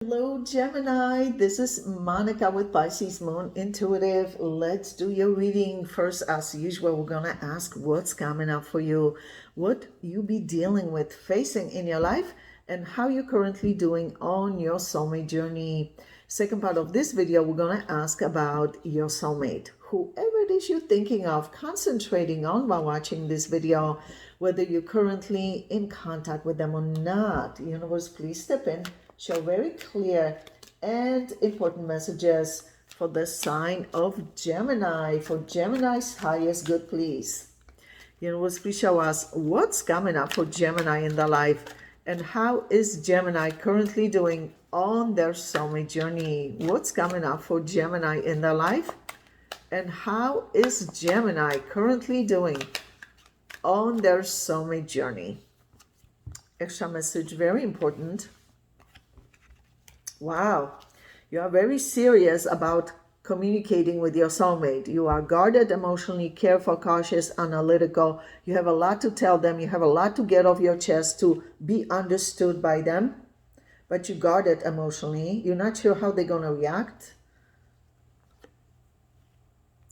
Hello, Gemini. This is Monica with Pisces Moon Intuitive. Let's do your reading. First, as usual, we're going to ask what's coming up for you, what you be dealing with, facing in your life, and how you're currently doing on your soulmate journey. Second part of this video, we're going to ask about your soulmate. Whoever it is you're thinking of, concentrating on while watching this video, whether you're currently in contact with them or not. Universe, please step in. Show very clear and important messages for the sign of Gemini. For Gemini's highest good, please. Universe, please show us what's coming up for Gemini in their life and how is Gemini currently doing on their soulmate journey. What's coming up for Gemini in their life and how is Gemini currently doing on their soulmate journey. Extra message, very important. Wow, you are very serious about communicating with your soulmate. You are guarded, emotionally, careful, cautious, analytical. You have a lot to tell them. You have a lot to get off your chest to be understood by them. But you guard it emotionally. You're not sure how they're going to react.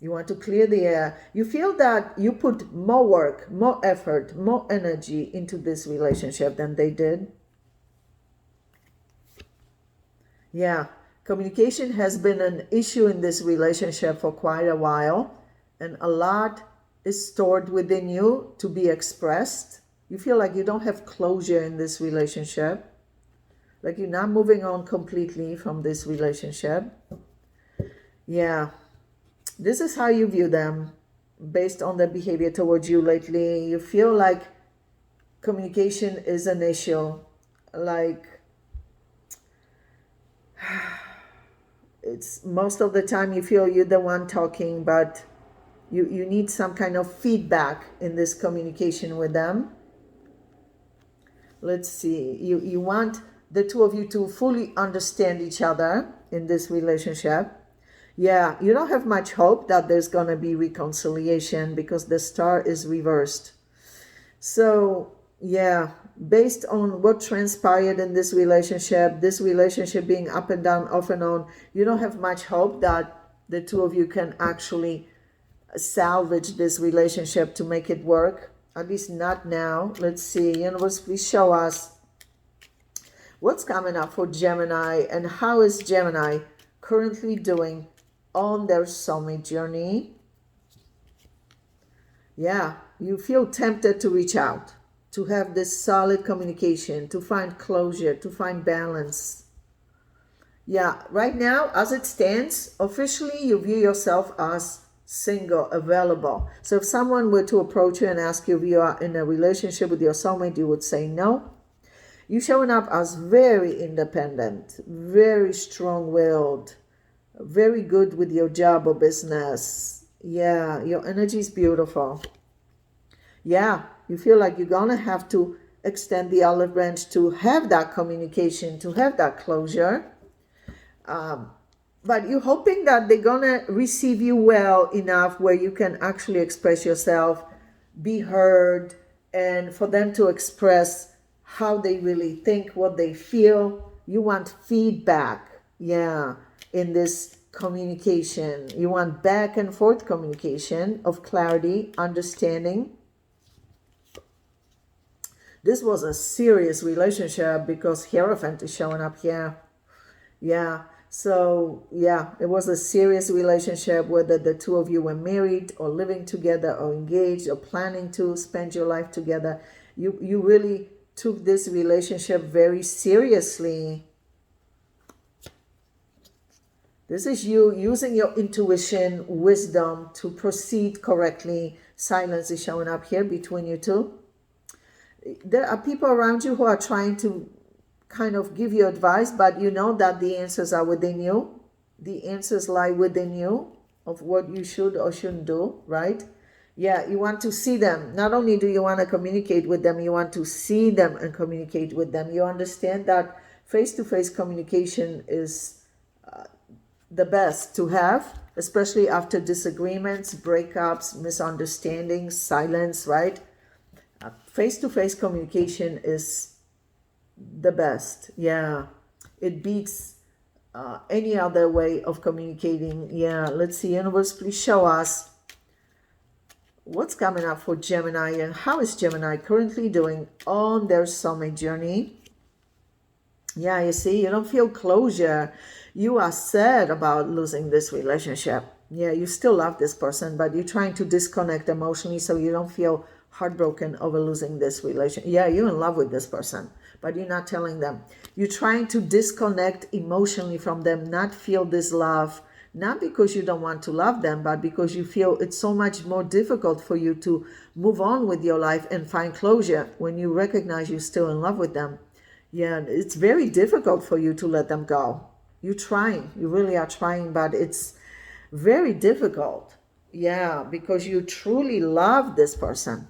You want to clear the air. You feel that you put more work, more effort, more energy into this relationship than they did. Yeah, communication has been an issue in this relationship for quite a while, and a lot is stored within you to be expressed. You feel like you don't have closure in this relationship, like you're not moving on completely from this relationship. Yeah, this is how you view them based on their behavior towards you lately. You feel like communication is an issue, like it's most of the time you feel you're the one talking, but you need some kind of feedback in this communication with them. Let's see, you want the two of you to fully understand each other in this relationship. Yeah, you don't have much hope that there's going to be reconciliation because the star is reversed. So yeah, based on what transpired in this relationship being up and down, off and on, you don't have much hope that the two of you can actually salvage this relationship to make it work, at least not now. Let's see, universe, please show us what's coming up for Gemini and how is Gemini currently doing on their soulmate journey. Yeah, you feel tempted to reach out, to have this solid communication, to find closure, to find balance. Yeah, right now, as it stands, officially you view yourself as single, available. So if someone were to approach you and ask you if you are in a relationship with your soulmate, you would say no. You're showing up as very independent, very strong-willed, very good with your job or business. Yeah, your energy is beautiful. Yeah, you feel like you're going to have to extend the olive branch to have that communication, to have that closure. But you're hoping that they're going to receive you well enough where you can actually express yourself, be heard, and for them to express how they really think, what they feel. You want feedback, yeah, in this communication. You want back and forth communication of clarity, understanding. This was a serious relationship because Hierophant is showing up here. Yeah, so yeah, it was a serious relationship, whether the two of you were married or living together or engaged or planning to spend your life together. You really took this relationship very seriously. This is you using your intuition, wisdom to proceed correctly. Silence is showing up here between you two. There are people around you who are trying to kind of give you advice, but you know that the answers are within you. The answers lie within you of what you should or shouldn't do, right? Yeah, you want to see them. Not only do you want to communicate with them, you want to see them and communicate with them. You understand that face-to-face communication is the best to have, especially after disagreements, breakups, misunderstandings, silence, right? Face-to-face communication is the best. Yeah. It beats any other way of communicating. Yeah, let's see, universe, please show us what's coming up for Gemini and how is Gemini currently doing on their soulmate journey. Yeah, you see, you don't feel closure. You are sad about losing this relationship. Yeah, you still love this person, but you're trying to disconnect emotionally so you don't feel heartbroken over losing this relationship. Yeah, you're in love with this person, but you're not telling them. You're trying to disconnect emotionally from them, not feel this love, not because you don't want to love them, but because you feel it's so much more difficult for you to move on with your life and find closure when you recognize you're still in love with them. Yeah, it's very difficult for you to let them go. You're trying, you really are trying, but it's very difficult. Yeah, because you truly love this person.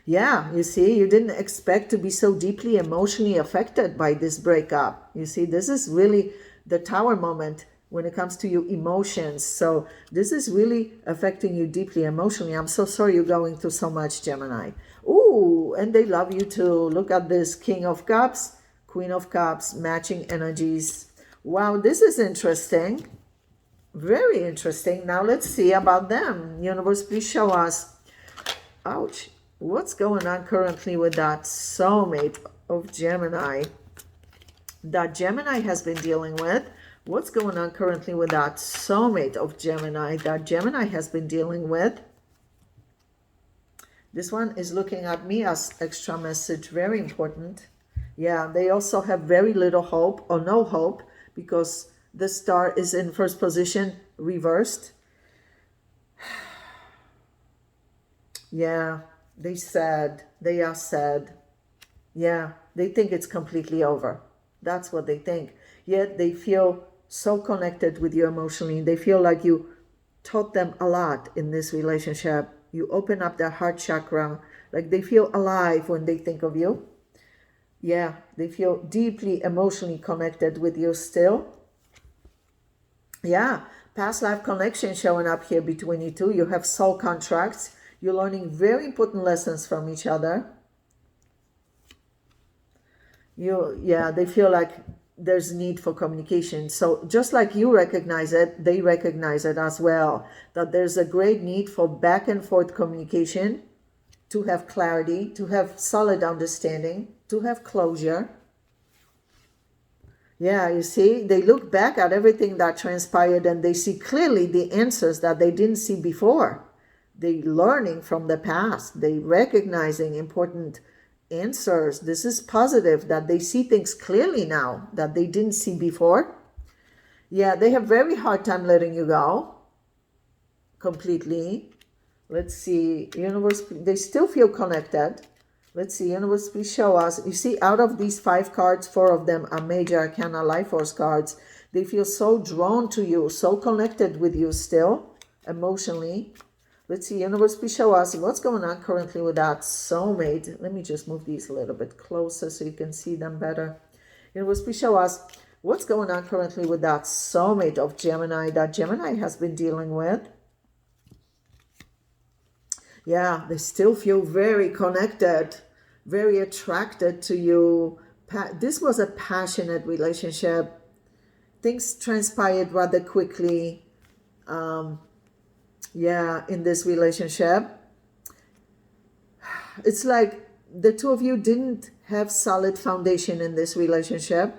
Yeah, you see, you didn't expect to be so deeply emotionally affected by this breakup. You see, this is really the tower moment when it comes to your emotions. So this is really affecting you deeply emotionally. I'm so sorry you're going through so much, Gemini. Ooh, and they love you too. Look at this, King of Cups, Queen of Cups, matching energies. Wow, this is interesting. Very interesting. Now let's see about them. Universe, please show us. Ouch. What's going on currently with that soulmate of Gemini that Gemini has been dealing with? What's going on currently with that soulmate of Gemini that Gemini has been dealing with? This one is looking at me as extra message, very important. Yeah, they also have very little hope or no hope because the star is in first position, reversed. Yeah, they are sad. Yeah, they think it's completely over. That's what they think. Yet they feel so connected with you emotionally. They feel like you taught them a lot in this relationship. You open up their heart chakra. Like they feel alive when they think of you. Yeah, they feel deeply emotionally connected with you still. Yeah, past life connection showing up here between you two. You have soul contracts. You're learning very important lessons from each other. Yeah, they feel like there's need for communication. So just like you recognize it, they recognize it as well, that there's a great need for back and forth communication, to have clarity, to have solid understanding, to have closure. Yeah, you see, they look back at everything that transpired and they see clearly the answers that they didn't see before. They learning from the past. They recognizing important answers. This is positive that they see things clearly now that they didn't see before. Yeah, they have very hard time letting you go completely. Let's see, universe, they still feel connected. Let's see, universe, please show us. You see, out of these 5 cards, 4 of them are major arcana life force cards. They feel so drawn to you, so connected with you still, emotionally. Let's see, universe, please show us what's going on currently with that soulmate. Let me just move these a little bit closer so you can see them better. Universe, please show us what's going on currently with that soulmate of Gemini that Gemini has been dealing with. Yeah, they still feel very connected, very attracted to you. This was a passionate relationship. Things transpired rather quickly. Yeah, in this relationship. It's like the two of you didn't have solid foundation in this relationship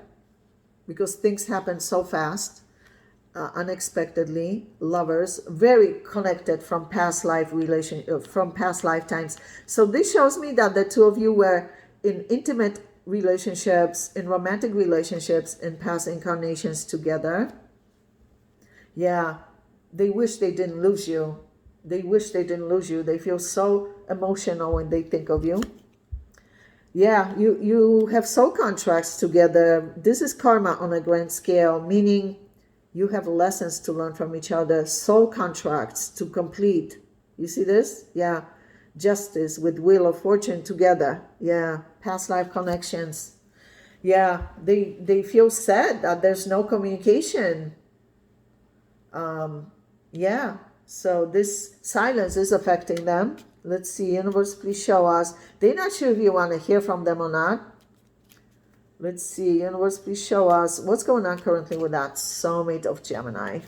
because things happened so fast. Unexpectedly, lovers, very connected from past from past lifetimes. So this shows me that the two of you were in intimate relationships, in romantic relationships, in past incarnations together. Yeah, they wish they didn't lose you. They wish they didn't lose you. They feel so emotional when they think of you. Yeah, you have soul contracts together. This is karma on a grand scale, meaning you have lessons to learn from each other, soul contracts to complete. You see this? Yeah. Justice with Wheel of Fortune together. Yeah. Past life connections. Yeah. They feel sad that there's no communication. Yeah. So this silence is affecting them. Let's see. Universe, please show us. They're not sure if you want to hear from them or not. Let's see, universe, please show us what's going on currently with that soulmate of Gemini.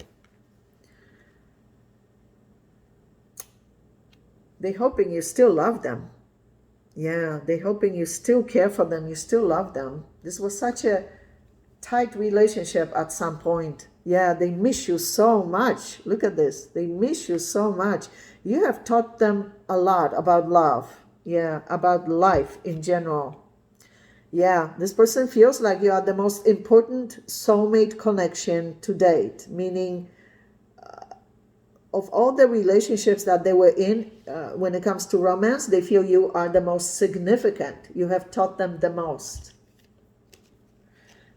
They're hoping you still love them. Yeah, they're hoping you still care for them, you still love them. This was such a tight relationship at some point. Yeah, they miss you so much. Look at this. They miss you so much. You have taught them a lot about love. Yeah, about life in general. Yeah, this person feels like you are the most important soulmate connection to date, meaning of all the relationships that they were in, when it comes to romance, they feel you are the most significant. You have taught them the most.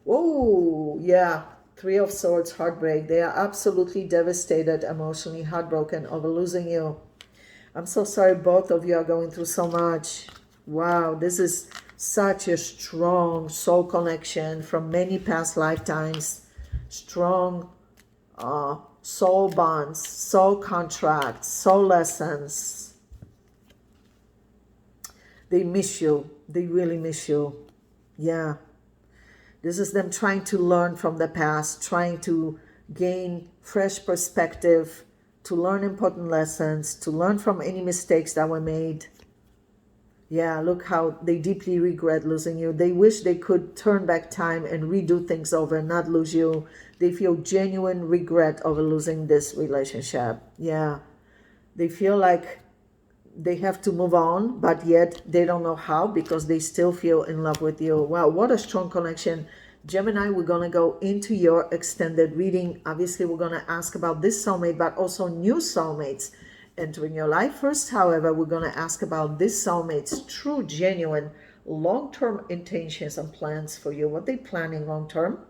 Oh, yeah. Three of Swords, heartbreak. They are absolutely devastated, emotionally heartbroken over losing you. I'm so sorry both of you are going through so much. Wow, this is such a strong soul connection from many past lifetimes. Strong soul bonds, soul contracts, soul lessons. They miss you. They really miss you. Yeah. This is them trying to learn from the past, trying to gain fresh perspective, to learn important lessons, to learn from any mistakes that were made. Yeah, look how they deeply regret losing you. They wish they could turn back time and redo things over and not lose you. They feel genuine regret over losing this relationship. Yeah, they feel like they have to move on, but yet they don't know how because they still feel in love with you. Wow, what a strong connection. Gemini, we're going to go into your extended reading. Obviously, we're going to ask about this soulmate, but also new soulmates entering your life. First, however, we're going to ask about this soulmate's true, genuine, long-term intentions and plans for you. What they're planning long-term.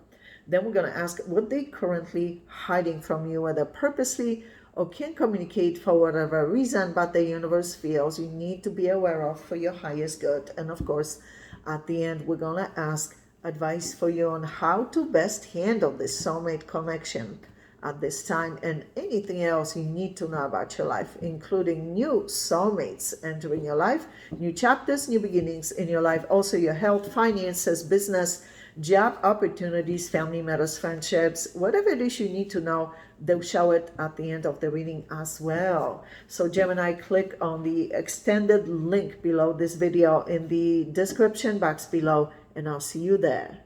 Then we're going to ask what they currently hiding from you, whether purposely or can't communicate for whatever reason, but the universe feels you need to be aware of for your highest good. And of course, at the end, we're going to ask advice for you on how to best handle this soulmate connection at this time and anything else you need to know about your life, including new soulmates entering your life, new chapters, new beginnings in your life, also your health, finances, business, job opportunities, family matters, friendships, whatever it is you need to know, they'll show it at the end of the reading as well. So Gemini, click on the extended link below this video in the description box below, and I'll see you there.